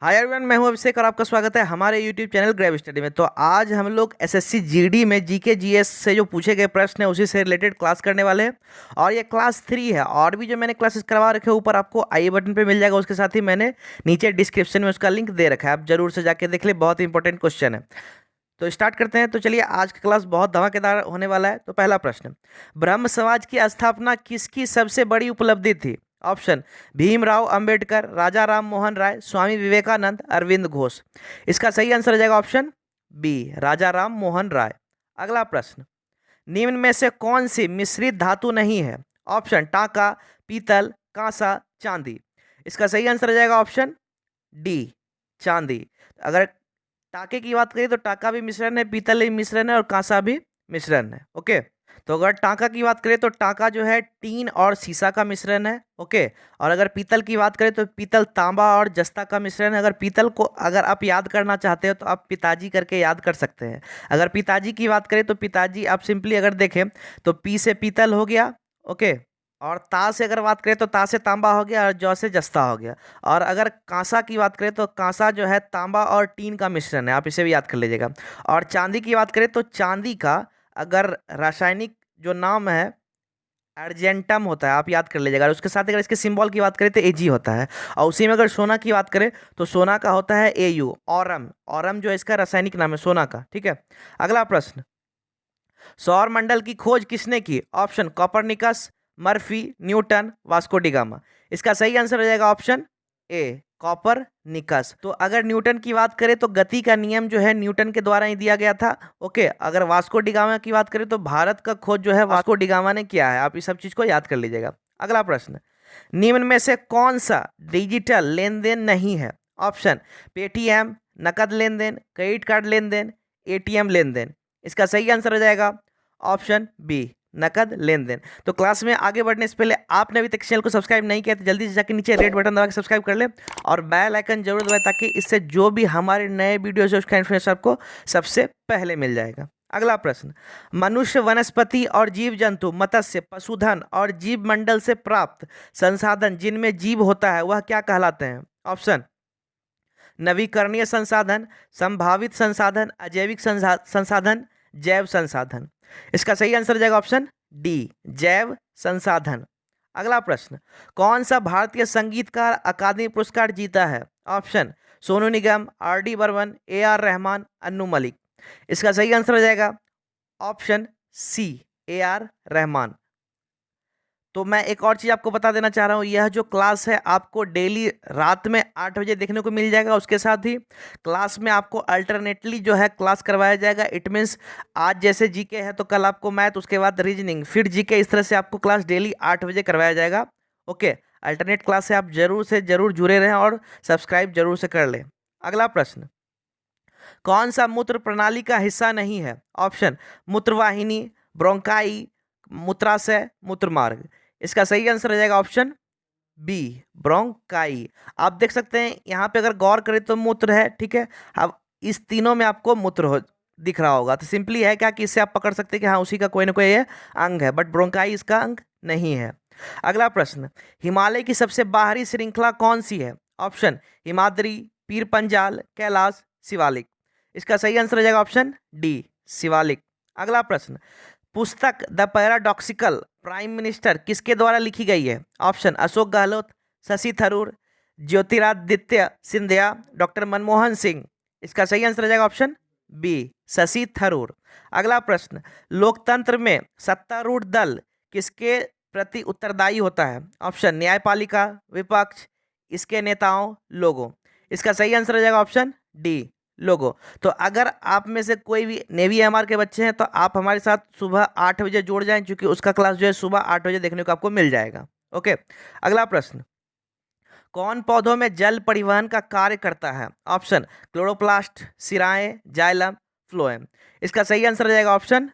Hi everyone, मैं हूं अभिषेक और आपका स्वागत है हमारे यूट्यूब चैनल ग्रेव स्टडी में। तो आज हम लोग एसएससी जीडी में जीके जीएस से जो पूछे गए प्रश्न है उसी से रिलेटेड क्लास करने वाले हैं। और ये क्लास 3 है। और भी जो मैंने क्लासेस करवा रखे हैं ऊपर आपको आई बटन पे मिल जाएगा। उसके साथ ही मैंने नीचे डिस्क्रिप्शन में उसका लिंक दे रखा है, आप जरूर से जाके देख ले, बहुत इंपॉर्टेंट क्वेश्चन है। तो स्टार्ट करते हैं। तो चलिए, आज का क्लास बहुत धमाकेदार होने वाला है। तो पहला प्रश्न, ब्रह्म समाज की स्थापना किसकी सबसे बड़ी उपलब्धि थी? ऑप्शन, भीमराव अंबेडकर, राजा राम मोहन राय, स्वामी विवेकानंद, अरविंद घोष। इसका सही आंसर हो जाएगा ऑप्शन बी, राजा राम मोहन राय। अगला प्रश्न, निम्न में से कौन सी मिश्रित धातु नहीं है? ऑप्शन, टाका, पीतल, कांसा, चांदी। इसका सही आंसर हो जाएगा ऑप्शन डी, चांदी। अगर टाके की बात करें तो टाका भी मिश्रण है, पीतल भी मिश्रण है और कांसा भी मिश्रण है। ओके, तो अगर टाका की बात करें तो टाका जो है टीन और सीसा का मिश्रण है। ओके, और अगर पीतल की बात करें तो पीतल तांबा और जस्ता का मिश्रण है। अगर पीतल को अगर आप याद करना चाहते हो तो आप पिताजी करके याद कर सकते हैं। अगर पिताजी की बात करें तो पिताजी आप सिंपली अगर देखें तो पी से पीतल हो गया। ओके, और ता से अगर बात करें तो ता से तांबा हो गया और जौ से जस्ता हो गया। और अगर कांसा की बात करें तो कांसा जो है तांबा और टीन का मिश्रण है, आप इसे भी याद कर लीजिएगा। और चांदी की बात करें तो चांदी का अगर रासायनिक जो नाम है अर्जेंटम होता है, आप याद कर लीजिएगा। और उसके साथ अगर इसके सिंबल की बात करें तो एजी होता है। और उसी में अगर सोना की बात करें तो सोना का होता है एयू, औरम। औरम जो है इसका रासायनिक नाम है सोना का। ठीक है, अगला प्रश्न, सौर मंडल की खोज किसने की? Option, Copernicus, Murphy, Newton, Vasco D gamma. इसका सही आंसर हो जाएगा ऑप्शन ए, कॉपरनिकस। तो अगर न्यूटन की बात करें तो गति का नियम जो है न्यूटन के द्वारा ही दिया गया था। ओके, अगर वास्को डी गामा की बात करें तो भारत का खोज जो है वास्को डी गामा ने किया है। आप इस सब चीज को याद कर लीजिएगा। अगला प्रश्न, निम्न में से कौन सा डिजिटल लेन देन नहीं है? ऑप्शन, पेटीएम, नकद लेन देन, क्रेडिट कार्ड लेन देन, एटीएम लेन देन। इसका सही आंसर हो जाएगा ऑप्शन बी, नकद लेन देन। तो क्लास में आगे बढ़ने से पहले आपने अभी तक चैनल को सब्सक्राइब नहीं किया तो जल्दी से जाकर नीचे रेड बटन दबा के सब्सक्राइब कर ले और बेल आइकन जरूर दबाए, ताकि इससे जो भी हमारे नए वीडियोस है उसका इन्फॉर्मेशन आपको सबसे पहले मिल जाएगा। अगला प्रश्न, मनुष्य, वनस्पति और जीव जंतु, मत्स्य, पशुधन और जीव मंडल से प्राप्त संसाधन जिनमें जीव होता है वह क्या कहलाते हैं? ऑप्शन, नवीकरणीय संसाधन, संभावित संसाधन, अजैविक संसाधन, जैव संसाधन। इसका सही आंसर हो जाएगा ऑप्शन डी, जैव संसाधन। अगला प्रश्न, कौन सा भारतीय संगीतकार अकादमी पुरस्कार जीता है? Option, Sonu Nigam, R D Burman, A R Rahman, Annu Malik. इसका सही आंसर हो जाएगा option C, A R Rahman. तो मैं एक और चीज़ आपको बता देना चाह रहा हूँ, यह जो क्लास है आपको डेली रात में 8 बजे देखने को मिल जाएगा। उसके साथ ही क्लास में आपको अल्टरनेटली जो है क्लास करवाया जाएगा। इट मीन्स आज जैसे जीके है तो कल आपको मैथ, उसके बाद रीजनिंग, फिर जीके, इस तरह से आपको क्लास डेली 8 बजे करवाया जाएगा। ओके, अल्टरनेट क्लास से आप जरूर से जरूर जुड़े रहें और सब्सक्राइब जरूर से कर लें। अगला प्रश्न, कौन सा मूत्र प्रणाली का हिस्सा नहीं है? ऑप्शन, मूत्रवाहिनी, ब्रोंकाई, मूत्राशय, मूत्रमार्ग। इसका सही आंसर हो जाएगा ऑप्शन बी, ब्रोंकाई। आप देख सकते हैं यहाँ पे अगर गौर करें तो मूत्र है। ठीक है, अब इस तीनों में आपको मूत्र हो दिख रहा होगा, तो सिंपली है क्या कि इससे आप पकड़ सकते हैं कि हाँ उसी का कोई ना कोई ये अंग है, बट ब्रोंकाई इसका अंग नहीं है। अगला प्रश्न, हिमालय की सबसे बाहरी श्रृंखला कौन सी है? ऑप्शन, हिमाद्री, पीर पंजाल, कैलाश, शिवालिक। इसका सही आंसर हो जाएगा ऑप्शन डी, शिवालिक। अगला प्रश्न, पुस्तक द पैराडॉक्सिकल प्राइम मिनिस्टर किसके द्वारा लिखी गई है? Option, Ashok Gehlot, Shashi Tharoor, Jyotiraditya Scindia, doctor Manmohan Singh. इसका सही आंसर हो जाएगा ऑप्शन बी, शशि थरूर। अगला प्रश्न, लोकतंत्र में सत्तारूढ़ दल किसके प्रति उत्तरदायी होता है? ऑप्शन, न्यायपालिका, विपक्ष, इसके नेताओं, लोगों। इसका सही आंसर हो जाएगा ऑप्शन डी, लोगों। तो अगर आप में से कोई भी नेवी एमआर के बच्चे हैं तो आप हमारे साथ सुबह 8 बजे जुड़ जाएं, क्योंकि उसका क्लास जो है सुबह 8 बजे देखने को आपको मिल जाएगा। ओके, अगला प्रश्न, कौन पौधों में जल परिवहन का कार्य करता है? ऑप्शन, क्लोरोप्लास्ट, सिराएं, जाइलम, फ्लोएम। इसका सही आंसर हो जाएगा ऑप्शन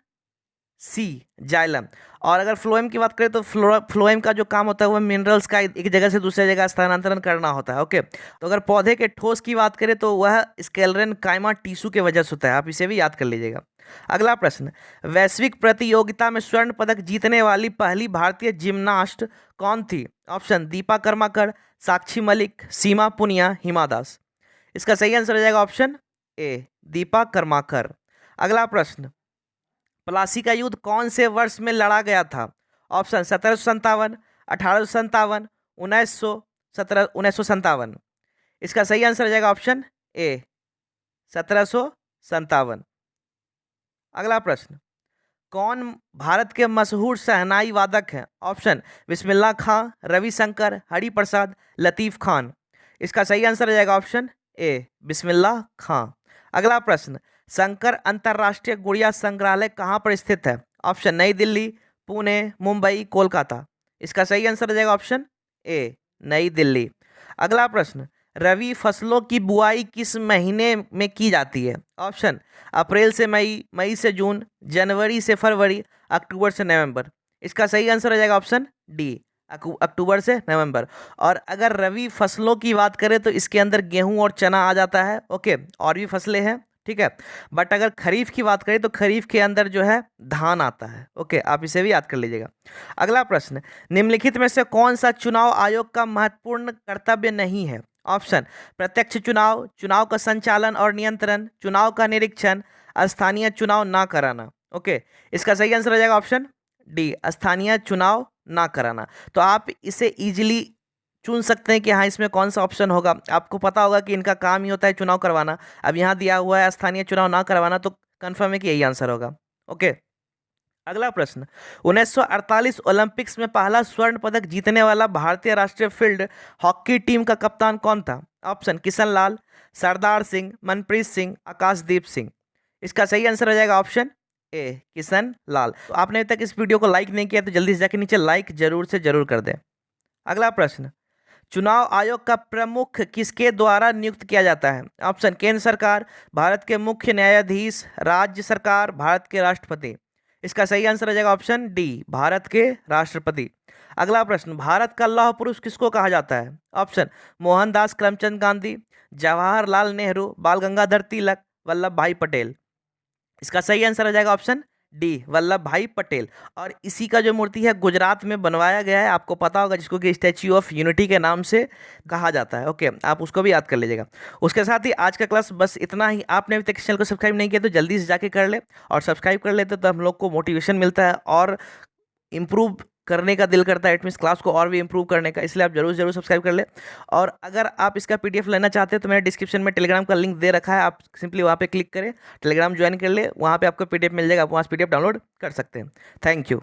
सी, जाइलम। और अगर फ्लोएम की बात करें तो फ्लोएम का जो काम होता है वह मिनरल्स का एक जगह से दूसरी जगह स्थानांतरण करना होता है। ओके, तो अगर पौधे के ठोस की बात करें तो वह स्केलरेन काइमा टिश्यू के वजह से होता है, आप इसे भी याद कर लीजिएगा। अगला प्रश्न, वैश्विक प्रतियोगिता में स्वर्ण पदक जीतने वाली पहली भारतीय जिम्नास्ट कौन थी? ऑप्शन, दीपा कर्माकर, साक्षी मलिक, सीमा पुनिया, हिमा दास। इसका सही आंसर हो जाएगा ऑप्शन ए, दीपा कर्माकर। अगला प्रश्न, प्लासी का युद्ध कौन से वर्ष में लड़ा गया था? ऑप्शन 1757, 1857, 1917, 1957। इसका सही आंसर हो जाएगा ऑप्शन ए, 1757। अगला प्रश्न, कौन भारत के मशहूर शहनाई वादक हैं? ऑप्शन बिस्मिल्लाह खां, रविशंकर, हरिप्रसाद, लतीफ खान। इसका सही आंसर हो जाएगा ऑप्शन ए, बिस्मिल्लाह खां। अगला प्रश्न, शंकर अंतर्राष्ट्रीय गुड़िया संग्रहालय कहाँ पर स्थित है? ऑप्शन नई दिल्ली, पुणे, मुंबई, कोलकाता। इसका सही आंसर हो जाएगा ऑप्शन ए, नई दिल्ली। अगला प्रश्न, रबी फसलों की बुआई किस महीने में की जाती है? ऑप्शन अप्रैल से मई, मई से जून, जनवरी से फरवरी, अक्टूबर से नवंबर। इसका सही आंसर हो जाएगा ऑप्शन डी, अक्टूबर से नवंबर। और अगर रबी फसलों की बात करें तो इसके अंदर गेहूं और चना आ जाता है, ओके, और भी फसलें हैं, ठीक है। बट अगर खरीफ की बात करें तो खरीफ के अंदर जो है धान आता है, ओके, आप इसे भी याद कर लीजिएगा। अगला प्रश्न, निम्नलिखित में से कौन सा चुनाव आयोग का महत्वपूर्ण कर्तव्य नहीं है? ऑप्शन प्रत्यक्ष चुनाव, चुनाव का संचालन और नियंत्रण, चुनाव का निरीक्षण, स्थानीय चुनाव ना कराना। ओके, इसका सही आंसर हो जाएगा ऑप्शन डी, स्थानीय चुनाव ना कराना। तो आप इसे इजीली चुन सकते हैं कि हाँ इसमें कौन सा ऑप्शन होगा। आपको पता होगा कि इनका काम ही होता है चुनाव करवाना। अब यहाँ दिया हुआ है स्थानीय चुनाव ना करवाना, तो कंफर्म है कि यही आंसर होगा। ओके, अगला प्रश्न, 1948 ओलंपिक्स में पहला स्वर्ण पदक जीतने वाला भारतीय राष्ट्रीय फील्ड हॉकी टीम का कप्तान कौन था? ऑप्शन किशन लाल, सरदार सिंह, मनप्रीत सिंह, आकाशदीप सिंह। इसका सही आंसर हो जाएगा ऑप्शन ए, किशन लाल। तो आपने अभी तक इस वीडियो को लाइक नहीं किया तो जल्दी से जाके नीचे लाइक जरूर से जरूर कर दें। अगला प्रश्न, चुनाव आयोग का प्रमुख किसके द्वारा नियुक्त किया जाता है? ऑप्शन केंद्र सरकार, भारत के मुख्य न्यायाधीश, राज्य सरकार, भारत के राष्ट्रपति। इसका सही आंसर हो जाएगा ऑप्शन डी, भारत के राष्ट्रपति। अगला प्रश्न, भारत का लौह पुरुष किसको कहा जाता है? ऑप्शन मोहनदास करमचंद गांधी, जवाहरलाल नेहरू, बाल गंगाधर तिलक, वल्लभ भाई पटेल। इसका सही आंसर हो जाएगा ऑप्शन डी, वल्लभ भाई पटेल। और इसी का जो मूर्ति है गुजरात में बनवाया गया है, आपको पता होगा, जिसको कि स्टैच्यू ऑफ यूनिटी के नाम से कहा जाता है। ओके, आप उसको भी याद कर लीजिएगा। उसके साथ ही आज का क्लास बस इतना ही। आपने अभी तक चैनल को सब्सक्राइब नहीं किया तो जल्दी से जाके कर ले, और सब्सक्राइब कर लेते तो हम लोग को मोटिवेशन मिलता है और इम्प्रूव करने का दिल करता है, इट मीन्स क्लास को और भी इंप्रूव करने का। इसलिए आप जरूर सब्सक्राइब कर ले। और अगर आप इसका पीडीएफ लेना चाहते हैं तो मैंने डिस्क्रिप्शन में टेलीग्राम का लिंक दे रखा है, आप सिंपली वहाँ पे क्लिक करें, टेलीग्राम ज्वाइन कर ले, वहाँ पे आपको पीडीएफ मिल जाएगा, आप वहाँ से पीडीएफ डाउनलोड कर सकते हैं। Thank you.